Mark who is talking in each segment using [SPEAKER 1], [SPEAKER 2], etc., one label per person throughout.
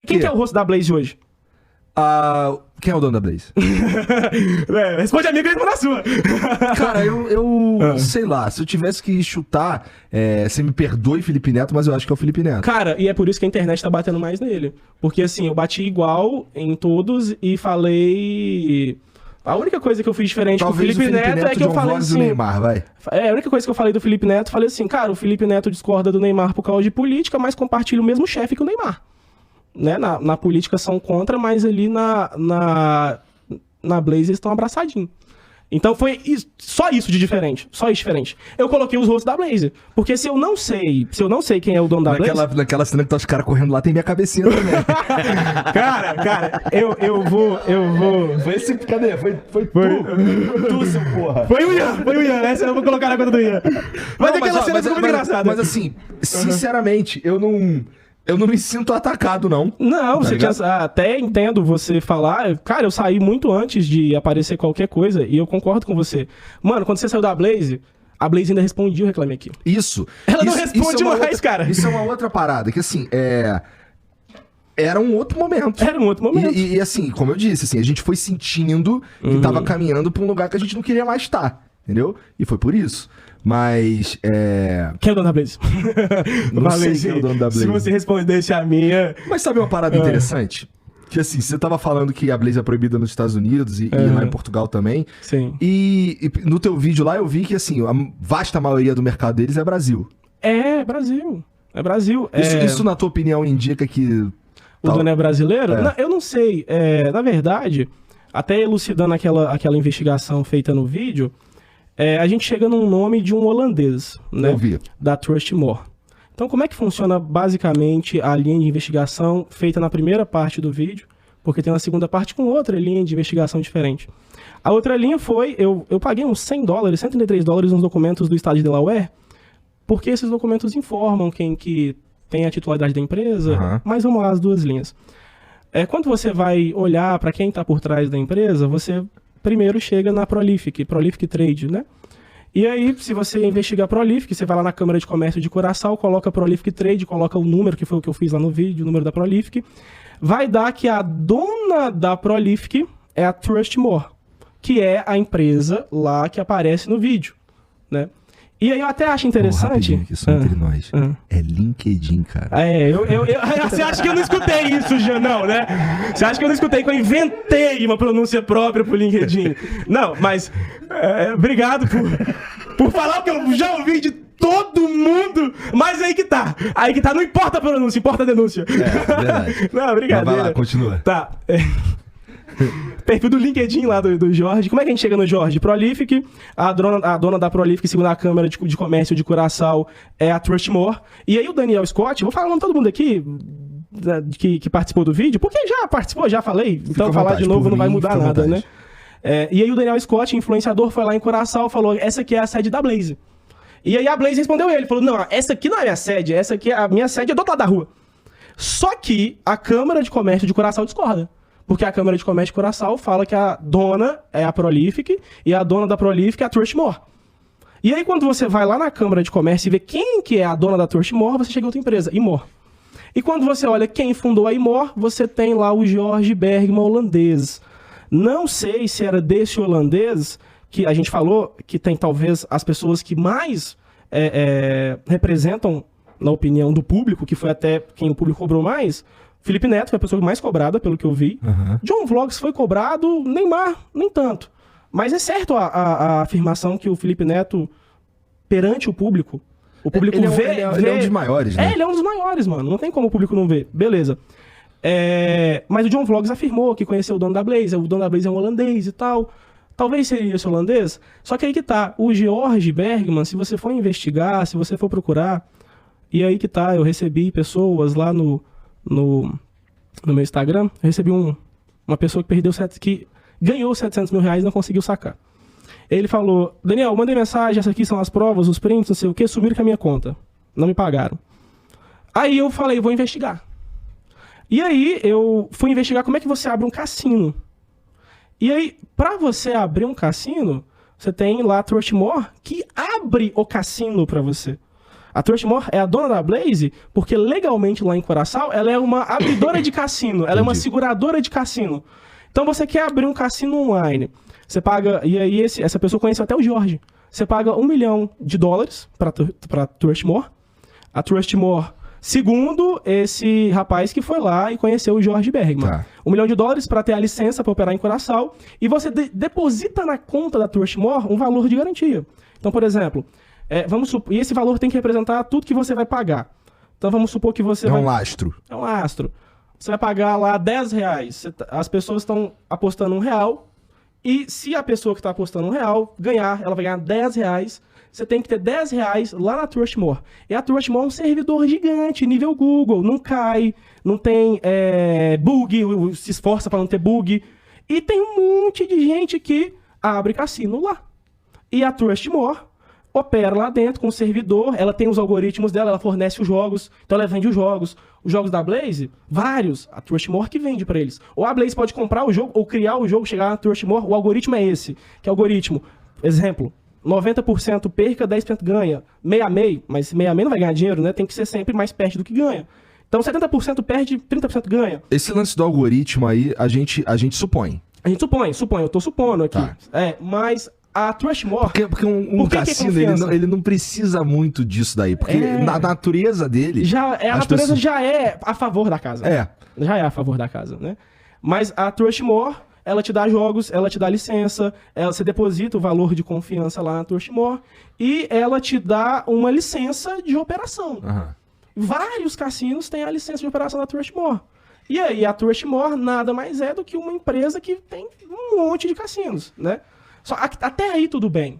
[SPEAKER 1] Quem que é o host da Blaze hoje?
[SPEAKER 2] Quem é o dono da Blaze?
[SPEAKER 1] Responde a minha que eu respondo a sua.
[SPEAKER 2] Cara, eu sei lá, se eu tivesse que chutar, você me perdoe, Felipe Neto, mas eu acho que é o Felipe Neto.
[SPEAKER 1] Cara, e é por isso que a internet tá batendo mais nele. Porque assim, eu bati igual em todos e falei... A única coisa que eu fiz diferente
[SPEAKER 2] Talvez
[SPEAKER 1] com o Felipe Neto é que eu falei assim...
[SPEAKER 2] Neymar, vai.
[SPEAKER 1] A única coisa que eu falei do Felipe Neto, falei assim, cara, o Felipe Neto discorda do Neymar por causa de política, mas compartilha o mesmo chefe que o Neymar. Né? Na política são contra, mas ali na Blaze eles estão abraçadinhos. Então foi só isso de diferente. Só isso diferente. Eu coloquei os rostos da Blaze. Porque se eu não sei quem é o dono da Blaze...
[SPEAKER 2] Naquela cena que tá os caras correndo lá, tem minha cabecinha também.
[SPEAKER 1] Cara, eu vou...
[SPEAKER 2] Foi esse... Cadê? Foi tu, seu porra.
[SPEAKER 1] Foi o Ian. Essa eu vou colocar na conta do Ian. Mas aquela cena ficou muito engraçada.
[SPEAKER 2] Mas assim, sinceramente, eu não me sinto atacado, não.
[SPEAKER 1] Não, você até entendo você falar. Cara, eu saí muito antes de aparecer qualquer coisa e eu concordo com você. Mano, quando você saiu da Blaze, a Blaze ainda respondia o Reclame Aqui.
[SPEAKER 2] Isso.
[SPEAKER 1] Ela não responde mais, cara.
[SPEAKER 2] Isso é uma outra parada, que assim, era um outro momento.
[SPEAKER 1] Era um outro momento.
[SPEAKER 2] E assim, como eu disse, assim, a gente foi sentindo que tava caminhando pra um lugar que a gente não queria mais estar, entendeu? E foi por isso. Mas,
[SPEAKER 1] Quem é o dono da Blaze?
[SPEAKER 2] Não sei quem é o dono da Blaze.
[SPEAKER 1] Se você respondesse a minha...
[SPEAKER 2] Mas sabe uma parada interessante? Que assim, você tava falando que a Blaze é proibida nos Estados Unidos e lá em Portugal também.
[SPEAKER 1] Sim.
[SPEAKER 2] E no teu vídeo lá eu vi que assim, a vasta maioria do mercado deles é Brasil.
[SPEAKER 1] É Brasil. É Brasil.
[SPEAKER 2] Isso na tua opinião indica que...
[SPEAKER 1] O dono é brasileiro? Não, eu não sei. Na verdade, até elucidando aquela investigação feita no vídeo... a gente chega num nome de um holandês, né? Da Trustmore. Então, como é que funciona basicamente a linha de investigação feita na primeira parte do vídeo? Porque tem uma segunda parte com outra linha de investigação diferente. A outra linha foi, eu paguei uns $100, $133 nos documentos do estado de Delaware, porque esses documentos informam quem que tem a titularidade da empresa, mas vamos lá, as duas linhas. Quando você vai olhar para quem está por trás da empresa, você... primeiro chega na Prolific Trade, né? E aí, se você investigar a Prolific, você vai lá na Câmara de Comércio de Curaçao, coloca a Prolific Trade, coloca o número, que foi o que eu fiz lá no vídeo, o número da Prolific, vai dar que a dona da Prolific é a Trustmore, que é a empresa lá que aparece no vídeo, né? E aí eu até acho interessante...
[SPEAKER 2] Aqui, só entre nós. É LinkedIn, cara.
[SPEAKER 1] Você acha que eu não escutei isso, já não, né? Você acha que eu não escutei que eu inventei uma pronúncia própria pro LinkedIn? Não, mas... obrigado por falar o que eu já ouvi de todo mundo, mas aí que tá, não importa a pronúncia, importa a denúncia.
[SPEAKER 2] Verdade.
[SPEAKER 1] Não, obrigado.
[SPEAKER 2] Vai lá, continua.
[SPEAKER 1] Tá. Perfil do LinkedIn lá do Jorge. Como é que a gente chega no Jorge? Prolific, a dona da Prolific, segundo a Câmara de Comércio de Curaçao, é a Trustmore. E aí o Daniel Scott, vou falar o nome de todo mundo aqui que participou do vídeo, porque já participou, já falei, então falar de novo não vai mudar nada, né? E aí o Daniel Scott, influenciador, foi lá em Curaçao, falou, essa aqui é a sede da Blaze. E aí a Blaze respondeu ele, falou, não, essa aqui não é a minha sede, a minha sede é do outro lado da rua. Só que a Câmara de Comércio de Curaçao discorda. Porque a Câmara de Comércio de Curaçao fala que a dona é a Prolific e a dona da Prolific é a Trustmore. E aí quando você vai lá na Câmara de Comércio e vê quem que é a dona da Trustmore, você chega a outra empresa, Imor. E quando você olha quem fundou a Imor, você tem lá o Jorge Bergman holandês. Não sei se era desse holandês que a gente falou que tem talvez as pessoas que mais representam na opinião do público, que foi até quem o público cobrou mais. Felipe Neto foi a pessoa mais cobrada, pelo que eu vi. John Vlogs foi cobrado, Neymar, nem tanto. Mas é certo a afirmação que o Felipe Neto, perante o público vê...
[SPEAKER 2] Ele é um dos maiores, né?
[SPEAKER 1] Ele é um dos maiores, mano. Não tem como o público não ver. Beleza. Mas o John Vlogs afirmou que conheceu o dono da Blaze. O dono da Blaze é um holandês e tal. Talvez seria esse holandês. Só que aí que tá. O Jorge Bergman, se você for investigar, se você for procurar... E aí que tá. Eu recebi pessoas lá no meu Instagram, eu recebi uma pessoa que ganhou R$700 mil e não conseguiu sacar. Ele falou, Daniel, mandei mensagem, essas aqui são as provas, os prints, não sei o que, sumiram com a minha conta. Não me pagaram. Aí eu falei, vou investigar. E aí eu fui investigar como é que você abre um cassino. E aí, para você abrir um cassino, você tem lá a Trustmore que abre o cassino para você. A Trustmore é a dona da Blaze porque legalmente lá em Curaçao ela é uma abridora de cassino, ela é uma seguradora de cassino. Então você quer abrir um cassino online, você paga, e aí essa pessoa conheceu até o Jorge, você paga $1 milhão para Trustmore. A Trustmore, segundo esse rapaz que foi lá e conheceu o Jorge Bergman. Tá. $1 milhão para ter a licença para operar em Curaçao e você deposita na conta da Trustmore um valor de garantia. Então, por exemplo, e esse valor tem que representar tudo que você vai pagar. Então vamos supor que você
[SPEAKER 2] um lastro.
[SPEAKER 1] É um lastro. Você vai pagar lá R$10. As pessoas estão apostando R$1. E se a pessoa que está apostando R$1 ganhar, ela vai ganhar R$10. Você tem que ter R$10 lá na Trustmore. E a Trustmore é um servidor gigante, nível Google. Não cai, não tem bug, se esforça para não ter bug. E tem um monte de gente que abre cassino lá. E a Trustmore opera lá dentro com o servidor, ela tem os algoritmos dela, ela fornece os jogos, então ela vende os jogos. Os jogos da Blaze, vários, a Trustmore que vende para eles. Ou a Blaze pode comprar o jogo, ou criar o jogo, chegar na Trustmore, o algoritmo é esse, que é o algoritmo, exemplo, 90% perca, 10% ganha, meio-a-meio, mas meio-a-meio não vai ganhar dinheiro, né? Tem que ser sempre mais perto do que ganha. Então 70% perde, 30% ganha.
[SPEAKER 2] Esse lance do algoritmo aí, a gente supõe.
[SPEAKER 1] A gente supõe, eu tô supondo aqui. Tá. Mas a Trustmore...
[SPEAKER 2] Porque um cassino, ele não precisa muito disso daí. Porque na natureza dele...
[SPEAKER 1] A natureza já é a favor da casa. Já é a favor da casa, né? Mas a Trustmore, ela te dá jogos, ela te dá licença, você deposita o valor de confiança lá na Trustmore e ela te dá uma licença de operação. Uhum. Vários cassinos têm a licença de operação da Trustmore. E aí a Trustmore nada mais é do que uma empresa que tem um monte de cassinos, né? Só, até aí tudo bem.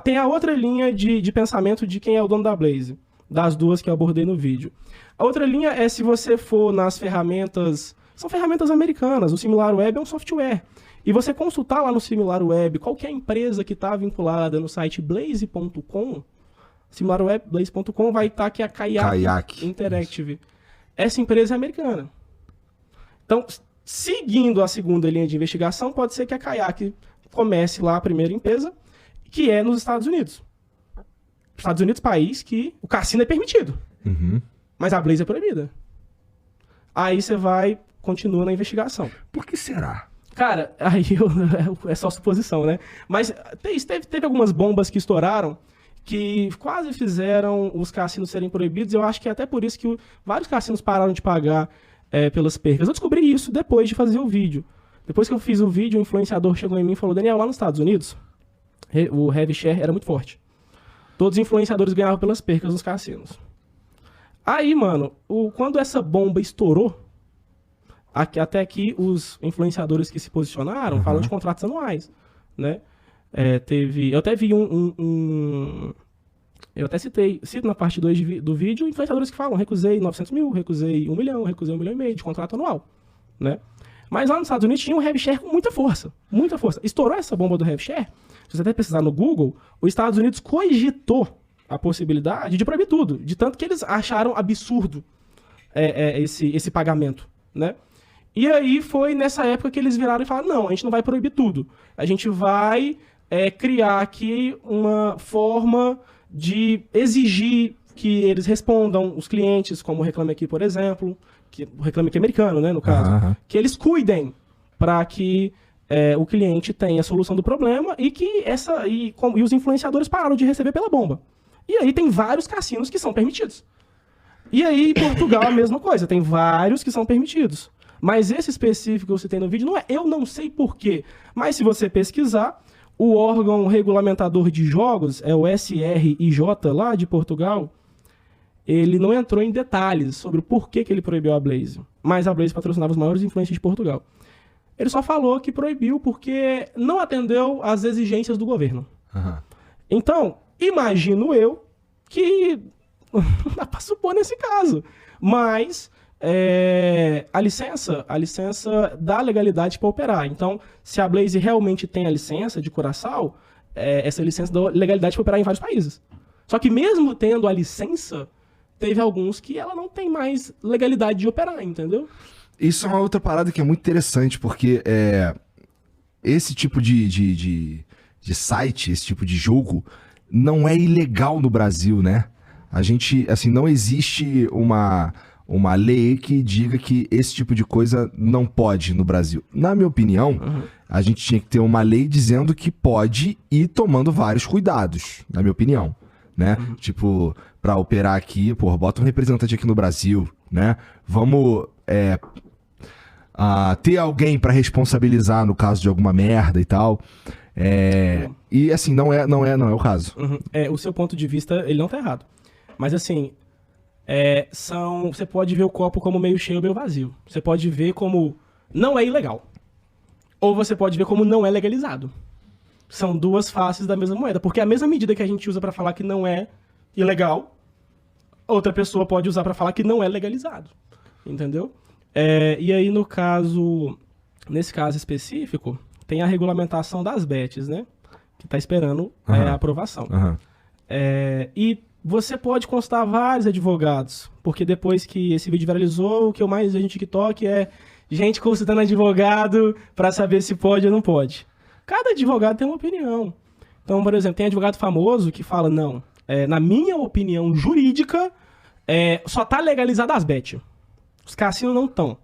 [SPEAKER 1] Tem a outra linha de pensamento de quem é o dono da Blaze, das duas que eu abordei no vídeo. A outra linha é se você for nas ferramentas... São ferramentas americanas. O SimilarWeb é um software. E você consultar lá no SimilarWeb qual que é a empresa que está vinculada no site blaze.com, SimilarWeb, vai estar aqui a Kayak Interactive. Essa empresa é americana. Então, seguindo a segunda linha de investigação, pode ser que a Kayak comece lá a primeira empresa, que é nos Estados Unidos. Estados Unidos, país que o cassino é permitido. Uhum. Mas a Blaze é proibida. Aí você continua na investigação.
[SPEAKER 2] Por que será?
[SPEAKER 1] Cara, aí é só suposição, né? Mas teve algumas bombas que estouraram que quase fizeram os cassinos serem proibidos. Eu acho que é até por isso que vários cassinos pararam de pagar pelas percas. Eu descobri isso depois de fazer o vídeo. Depois que eu fiz o vídeo, o influenciador chegou em mim e falou: Daniel, lá nos Estados Unidos, o heavy share era muito forte. Todos os influenciadores ganhavam pelas percas nos cassinos. Aí, mano, quando essa bomba estourou, até aqui os influenciadores que se posicionaram falam de contratos anuais, né? Eu até vi eu até cito na parte 2 do vídeo influenciadores que falam: recusei 900 mil, recusei 1 milhão, recusei 1,5 milhão de contrato anual, né? Mas lá nos Estados Unidos tinha um heavy share com muita força. Muita força. Estourou essa bomba do heavy share. Se você até pesquisar no Google, os Estados Unidos cogitou a possibilidade de proibir tudo. De tanto que eles acharam absurdo esse pagamento, né? E aí foi nessa época que eles viraram e falaram: não, a gente não vai proibir tudo. A gente vai criar aqui uma forma de exigir que eles respondam os clientes, como o Reclame Aqui, por exemplo, o Reclame Aqui americano, né, no caso, que eles cuidem para que o cliente tenha a solução do problema e que e os influenciadores pararam de receber pela bomba. E aí tem vários cassinos que são permitidos. E aí em Portugal a mesma coisa, tem vários que são permitidos. Mas esse específico que eu citei no vídeo eu não sei porquê, mas se você pesquisar, o órgão regulamentador de jogos, é o SRIJ lá de Portugal, ele não entrou em detalhes sobre o porquê que ele proibiu a Blaze. Mas a Blaze patrocinava os maiores influencers de Portugal. Ele só falou que proibiu porque não atendeu às exigências do governo. Uhum. Então, imagino eu que não dá para supor nesse caso. Mas a licença dá legalidade para operar. Então, se a Blaze realmente tem a licença de Curaçao, essa licença dá legalidade para operar em vários países. Só que mesmo tendo a licença, teve alguns que ela não tem mais legalidade de operar, entendeu?
[SPEAKER 2] Isso é uma outra parada que é muito interessante, porque esse tipo de site, esse tipo de jogo, não é ilegal no Brasil, né? A gente, assim, não existe uma lei que diga que esse tipo de coisa não pode no Brasil. Na minha opinião, a gente tinha que ter uma lei dizendo que pode ir tomando vários cuidados, na minha opinião, né? Tipo, pra operar aqui, pô, bota um representante aqui no Brasil, né? Vamos ter alguém pra responsabilizar no caso de alguma merda e tal. E assim, não é o caso.
[SPEAKER 1] O seu ponto de vista, ele não tá errado. Mas assim, você pode ver o copo como meio cheio ou meio vazio. Você pode ver como não é ilegal. Ou você pode ver como não é legalizado. São duas faces da mesma moeda. Porque a mesma medida que a gente usa pra falar que não é ilegal, outra pessoa pode usar pra falar que não é legalizado. Entendeu? E aí, nesse caso específico, tem a regulamentação das bets, né? Que tá esperando a aprovação. E você pode constar vários advogados, porque depois que esse vídeo viralizou, o que eu mais vejo no TikTok é gente consultando advogado pra saber se pode ou não pode. Cada advogado tem uma opinião. Então, por exemplo, tem advogado famoso que fala, não, na minha opinião jurídica, só tá legalizado as bets. Os cassinos não estão.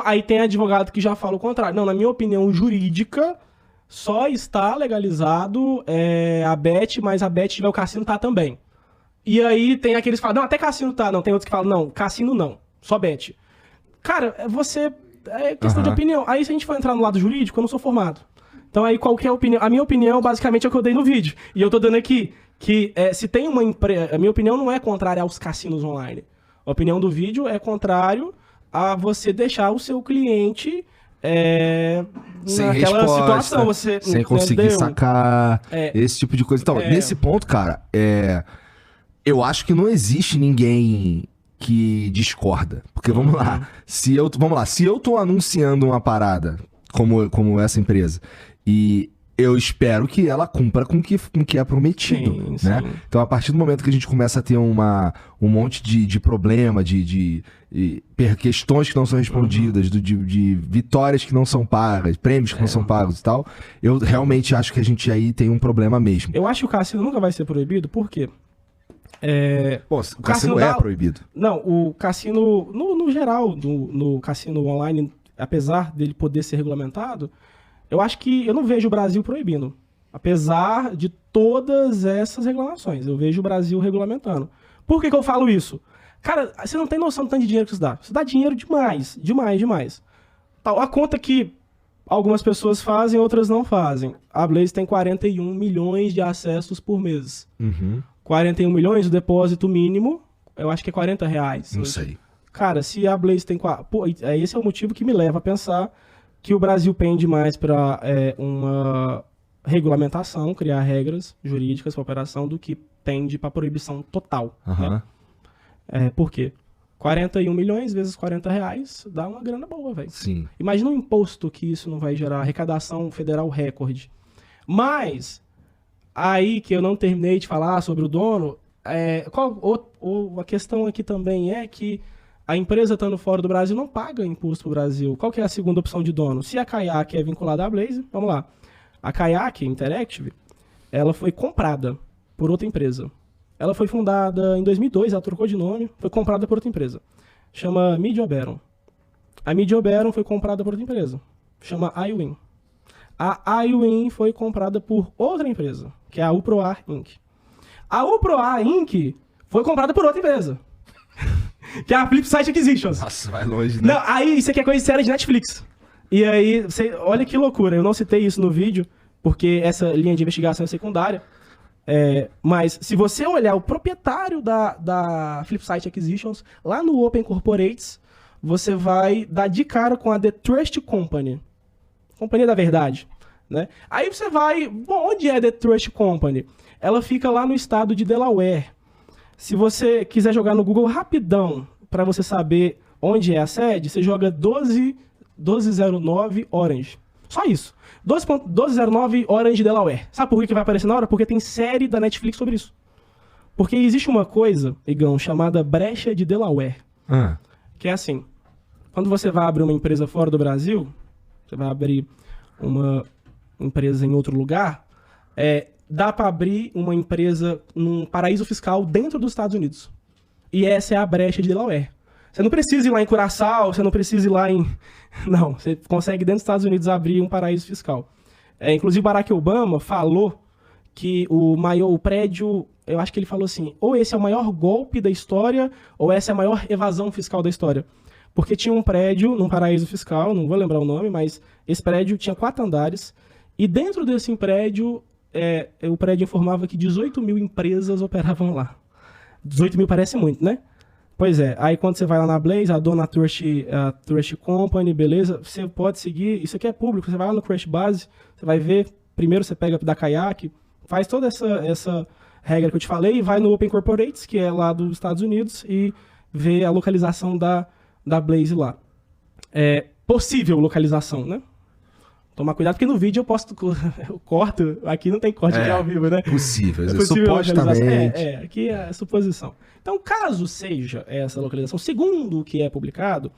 [SPEAKER 1] Aí tem advogado que já fala o contrário. Não, na minha opinião jurídica, só está legalizado a bet, mas a bet tiver o cassino tá também. E aí tem aqueles que falam, não, até cassino tá. Não, tem outros que falam, não, cassino não, só bet. Cara, é questão de opinião. Aí se a gente for entrar no lado jurídico, eu não sou formado. Então aí qual que é a opinião? A minha opinião basicamente é o que eu dei no vídeo. E eu tô dando aqui que se tem uma empresa... A minha opinião não é contrária aos cassinos online. A opinião do vídeo é contrário a você deixar o seu cliente
[SPEAKER 2] sem
[SPEAKER 1] naquela
[SPEAKER 2] resposta,
[SPEAKER 1] situação. Você,
[SPEAKER 2] sem conseguir sacar esse tipo de coisa. Então, nesse ponto, cara, eu acho que não existe ninguém que discorda. Porque, vamos lá, se eu tô anunciando uma parada como essa empresa, e eu espero que ela cumpra com o que é prometido, né? Sim. Então, a partir do momento que a gente começa a ter um monte de problema, de questões que não são respondidas, de vitórias que não são pagas, prêmios que não são pagos e tal, eu realmente acho que a gente aí tem um problema mesmo.
[SPEAKER 1] Eu acho que o cassino nunca vai ser proibido, por quê?
[SPEAKER 2] O cassino é proibido.
[SPEAKER 1] Não, o cassino, no geral, no cassino online, apesar dele poder ser regulamentado, eu acho que eu não vejo o Brasil proibindo. Apesar de todas essas reclamações, eu vejo o Brasil regulamentando. Por que eu falo isso? Cara, você não tem noção do tanto de dinheiro que isso dá. Isso dá dinheiro demais, demais. A conta que algumas pessoas fazem, outras não fazem. A Blaze tem 41 milhões de acessos por mês. 41 milhões, o depósito mínimo, eu acho que é R$40.
[SPEAKER 2] Não sei.
[SPEAKER 1] Cara, se a Blaze tem... esse é o motivo que me leva a pensar que o Brasil pende mais para uma regulamentação, criar regras jurídicas para operação, do que pende para proibição total. Né? Por quê? 41 milhões vezes R$40 dá uma grana boa, velho.
[SPEAKER 2] Sim.
[SPEAKER 1] Imagina um imposto que isso não vai gerar, arrecadação federal recorde. Mas, aí que eu não terminei de falar sobre o dono, a questão aqui também é que a empresa estando fora do Brasil não paga imposto pro Brasil. Qual que é a segunda opção de dono? Se a Kayak é vinculada à Blaze, vamos lá. A Kayak Interactive, ela foi comprada por outra empresa. Ela foi fundada em 2002, ela trocou de nome, foi comprada por outra empresa. Chama Media Oberon. A Media Oberon foi comprada por outra empresa. Chama iWin. A iWin foi comprada por outra empresa, que é a Uproar Inc. A Uproar Inc. foi comprada por outra empresa. Que é a Flipside Acquisitions.
[SPEAKER 2] Nossa, vai longe, né?
[SPEAKER 1] Não, aí isso aqui é coisa séria de Netflix. E aí, olha que loucura, eu não citei isso no vídeo, porque essa linha de investigação é secundária. Mas se você olhar o proprietário da Flipside Acquisitions, lá no Open Corporates, você vai dar de cara com a The Trust Company. Companhia da Verdade. Né? Aí você vai... Bom, onde é The Trust Company? Ela fica lá no estado de Delaware. Se você quiser jogar no Google rapidão, para você saber onde é a sede, você joga 1209 Orange. Só isso. 1209 Orange Delaware. Sabe por que vai aparecer na hora? Porque tem série da Netflix sobre isso. Porque existe uma coisa, Igão, chamada brecha de Delaware. Que é assim, quando você vai abrir uma empresa fora do Brasil, você vai abrir uma empresa em outro lugar, dá para abrir uma empresa num paraíso fiscal dentro dos Estados Unidos. E essa é a brecha de Delaware. Você não precisa ir lá em Curaçao, você não precisa ir lá em... Não, você consegue dentro dos Estados Unidos abrir um paraíso fiscal. Inclusive, Barack Obama falou que o prédio, eu acho que ele falou assim, ou esse é o maior golpe da história, ou essa é a maior evasão fiscal da história. Porque tinha um prédio num paraíso fiscal, não vou lembrar o nome, mas esse prédio tinha 4 andares, e dentro desse prédio, o prédio informava que 18 mil empresas operavam lá. 18 mil parece muito, né? Pois é, aí quando você vai lá na Blaze, a dona Trust Company, beleza, você pode seguir, isso aqui é público, você vai lá no Crashbase, você vai ver, primeiro você pega da Kayak, faz toda essa regra que eu te falei, e vai no Open Corporates, que é lá dos Estados Unidos, e vê a localização da Blaze lá. Possível localização, né? Tomar cuidado, porque no vídeo eu corto, aqui não tem corte de ao vivo, né?
[SPEAKER 2] Possível supostamente.
[SPEAKER 1] Aqui é a suposição. Então, caso seja essa localização, segundo o que é publicado,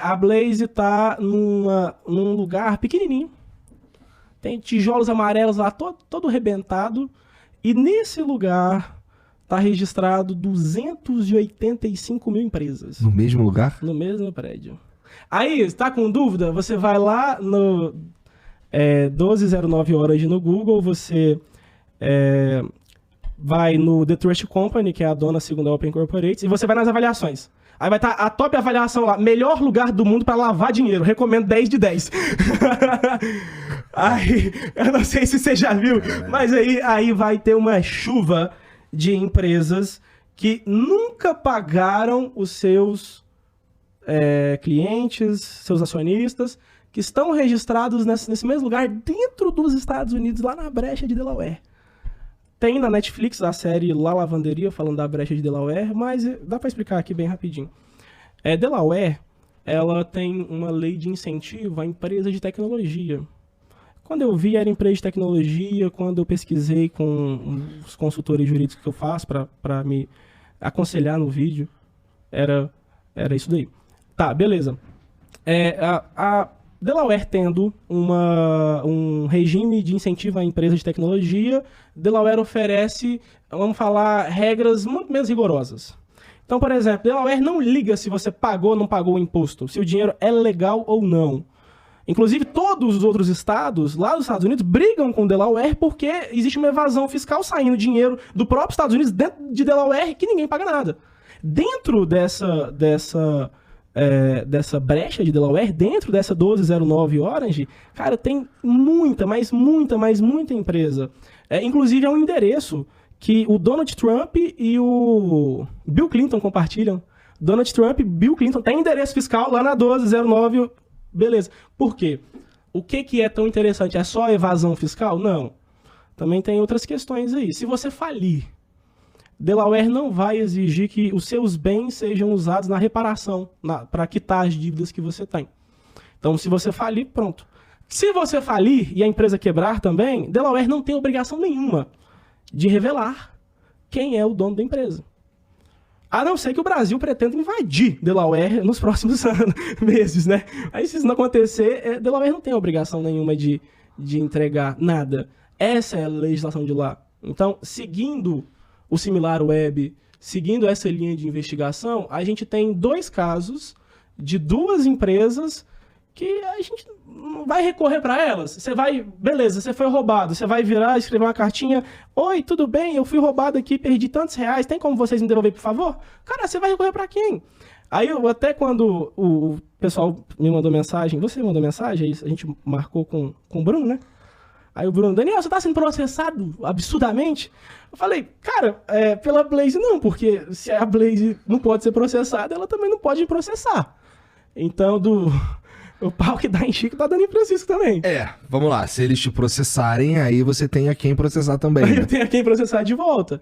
[SPEAKER 1] a Blaze está num lugar pequenininho, tem tijolos amarelos lá, todo arrebentado, e nesse lugar está registrado 285 mil empresas.
[SPEAKER 2] No mesmo lugar?
[SPEAKER 1] No mesmo prédio. Aí, está com dúvida? Você vai lá no 1209 horas no Google, você vai no The Trust Company, que é a dona segundo a Open Corporates, e você vai nas avaliações. Aí vai estar a top avaliação lá, melhor lugar do mundo para lavar dinheiro, recomendo 10 de 10. Aí, eu não sei se você já viu, mas aí vai ter uma chuva de empresas que nunca pagaram os seus clientes, seus acionistas, que estão registrados nesse mesmo lugar dentro dos Estados Unidos, lá na brecha de Delaware. Tem na Netflix a série La Lavanderia, falando da brecha de Delaware, mas dá para explicar aqui bem rapidinho. Delaware, ela tem uma lei de incentivo a empresas de tecnologia. Quando eu vi, era empresa de tecnologia, quando eu pesquisei com os consultores jurídicos que eu faço para me aconselhar no vídeo, era isso daí. Tá, beleza. A Delaware tendo um regime de incentivo à empresa de tecnologia, Delaware oferece, vamos falar, regras muito menos rigorosas. Então, por exemplo, Delaware não liga se você pagou ou não pagou o imposto, se o dinheiro é legal ou não. Inclusive, todos os outros estados, lá dos Estados Unidos, brigam com Delaware porque existe uma evasão fiscal saindo dinheiro do próprio Estados Unidos dentro de Delaware que ninguém paga nada. Dentro dessa brecha de Delaware, dentro dessa 1209 Orange, cara, tem muita empresa. Inclusive, é um endereço que o Donald Trump e o Bill Clinton compartilham. Donald Trump e Bill Clinton têm endereço fiscal lá na 1209, beleza. Por quê? O que é tão interessante? É só evasão fiscal? Não. Também tem outras questões aí. Se você falir, Delaware não vai exigir que os seus bens sejam usados na reparação, para quitar as dívidas que você tem. Então, se você falir, pronto. Se você falir e a empresa quebrar também, Delaware não tem obrigação nenhuma de revelar quem é o dono da empresa. A não ser que o Brasil pretenda invadir Delaware nos próximos meses, né? Aí, se isso não acontecer, Delaware não tem obrigação nenhuma de entregar nada. Essa é a legislação de lá. Então, seguindo o SimilarWeb, seguindo essa linha de investigação, a gente tem 2 casos de 2 empresas que a gente não vai recorrer para elas. Você vai, beleza, você foi roubado, você vai virar, escrever uma cartinha: oi, tudo bem, eu fui roubado aqui, perdi tantos reais, tem como vocês me devolver, por favor? Cara, você vai recorrer para quem? Aí, até quando o pessoal me mandou mensagem, você mandou mensagem, a gente marcou com o Bruno, né? Aí o Bruno: Daniel, você tá sendo processado absurdamente? Eu falei: cara, pela Blaze não, porque se a Blaze não pode ser processada, ela também não pode me processar. Então, o pau que dá em Chico tá dando em Francisco também.
[SPEAKER 2] Vamos lá, se eles te processarem, aí você tem a quem processar também.
[SPEAKER 1] Aí
[SPEAKER 2] né?
[SPEAKER 1] eu tenho a quem processar de volta.